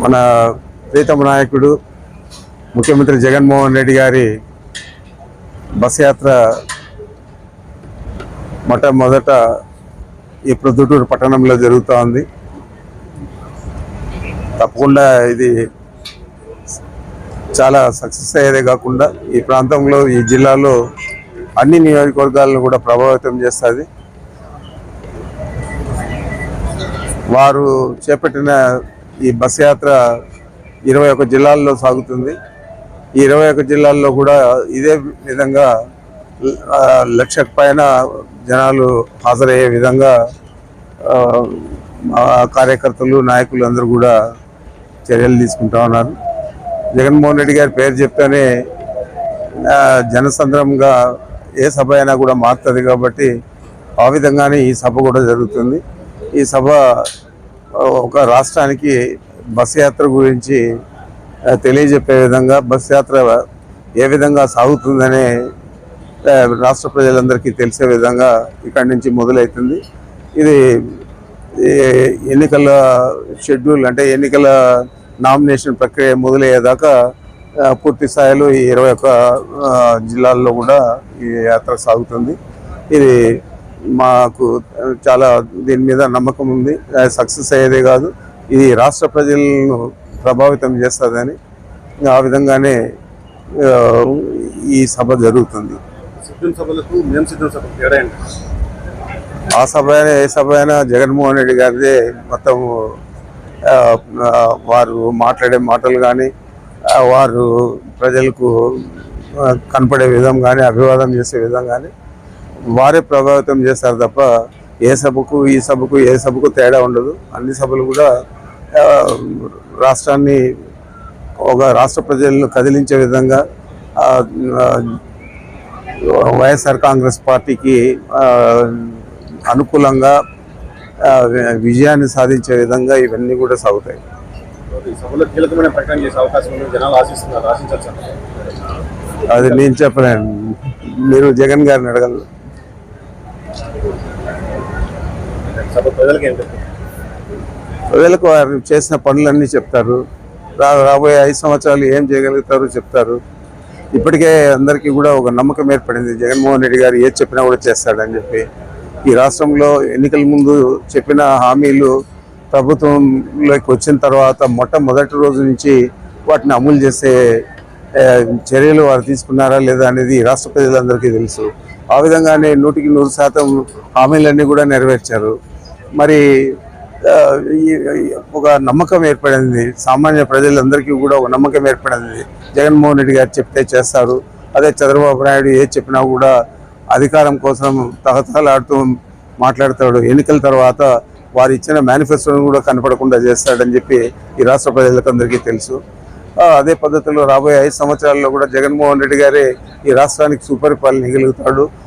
మన ప్రీతమ నాయకుడు ముఖ్యమంత్రి జగన్మోహన్ రెడ్డి గారి బస్ యాత్ర మొట్టమొదట ఈ ప్రొద్దుటూరు పట్టణంలో జరుగుతూ ఉంది. తప్పకుండా ఇది చాలా సక్సెస్ అయ్యేదే కాకుండా ఈ ప్రాంతంలో, ఈ జిల్లాలో అన్ని నియోజకవర్గాలను కూడా ప్రభావితం చేస్తుంది. వారు చేపట్టిన ఈ బస్ యాత్ర 21 జిల్లాల్లో సాగుతుంది. ఈ 21 జిల్లాల్లో కూడా ఇదే విధంగా 1,00,000 పైన జనాలు హాజరయ్యే విధంగా కార్యకర్తలు, నాయకులు అందరూ కూడా చర్యలు తీసుకుంటా ఉన్నారు. జగన్మోహన్ రెడ్డి గారి పేరు చెప్తేనే జనసంద్రంగా ఏ సభ అయినా కూడా మారుతుంది కాబట్టి ఆ విధంగానే ఈ సభ కూడా జరుగుతుంది. ఈ సభ ఒక రాష్ట్రానికి బస్ యాత్ర గురించి తెలియజెప్పే విధంగా, బస్ యాత్ర ఏ విధంగా సాగుతుందనే రాష్ట్ర ప్రజలందరికీ తెలిసే విధంగా ఇక్కడి నుంచి మొదలవుతుంది. ఇది ఎన్నికల షెడ్యూల్, అంటే ఎన్నికల నామినేషన్ ప్రక్రియ మొదలయ్యేదాకా పూర్తి స్థాయిలో ఈ 21 జిల్లాల్లో కూడా ఈ యాత్ర సాగుతుంది. ఇది మాకు చాలా దీని మీద నమ్మకం ఉంది. సక్సెస్ అయ్యేదే కాదు, ఇది రాష్ట్ర ప్రజలను ప్రభావితం చేస్తుందని ఆ విధంగానే ఈ సభ జరుగుతుంది. ఆ సభ అయినా ఏ సభ అయినా జగన్మోహన్ రెడ్డి గారిదే మొత్తం. వారు మాట్లాడే మాటలు కానీ, వారు ప్రజలకు కనపడే విధం కానీ, అభివాదం చేసే విధం కానీ వారే ప్రభావితం చేస్తారు తప్ప ఏ సభకు ఈ సభకు ఏ సభకు తేడా ఉండదు. అన్ని సభలు కూడా రాష్ట్రాన్ని, ఒక రాష్ట్ర ప్రజలను కదిలించే విధంగా, వైఎస్ఆర్ కాంగ్రెస్ పార్టీకి అనుకూలంగా విజయాన్ని సాధించే విధంగా ఇవన్నీ కూడా సాగుతాయి. అది నేను చెప్పలేను, మీరు జగన్ గారిని అడగలరు. ప్రజలకు వారు చేసిన పనులన్నీ చెప్తారు. రాబోయే 5 సంవత్సరాలు ఏం చేయగలుగుతారో చెప్తారు. ఇప్పటికే అందరికీ కూడా ఒక నమ్మకం ఏర్పడింది, జగన్మోహన్ రెడ్డి గారు ఏది చెప్పినా కూడా చేస్తాడని చెప్పి. ఈ రాష్ట్రంలో ఎన్నికల ముందు చెప్పిన హామీలు ప్రభుత్వంలోకి వచ్చిన తర్వాత మొట్టమొదటి రోజు నుంచి వాటిని అమలు చేసే చర్యలు వారు తీసుకున్నారా లేదా అనేది రాష్ట్ర ప్రజలందరికీ తెలుసు. ఆ విధంగానే 100% హామీలన్నీ కూడా నెరవేర్చారు. మరి ఒక నమ్మకం ఏర్పడింది, సామాన్య ప్రజలందరికీ కూడా ఒక నమ్మకం ఏర్పడింది, జగన్మోహన్ రెడ్డి గారు చెప్తే చేస్తారు. అదే చంద్రబాబు నాయుడు ఏది చెప్పినా కూడా అధికారం కోసం తహతహలాడుతూ మాట్లాడతాడు. ఎన్నికల తర్వాత వారు ఇచ్చిన మేనిఫెస్టోను కూడా కనపడకుండా చేస్తాడని చెప్పి ఈ రాష్ట్ర ప్రజలకు అందరికీ తెలుసు. అదే పద్ధతిలో రాబోయే 5 సంవత్సరాల్లో కూడా జగన్మోహన్ రెడ్డి గారే ఈ రాష్ట్రానికి సుపరిపాలన ఇవ్వగలుగుతాడు.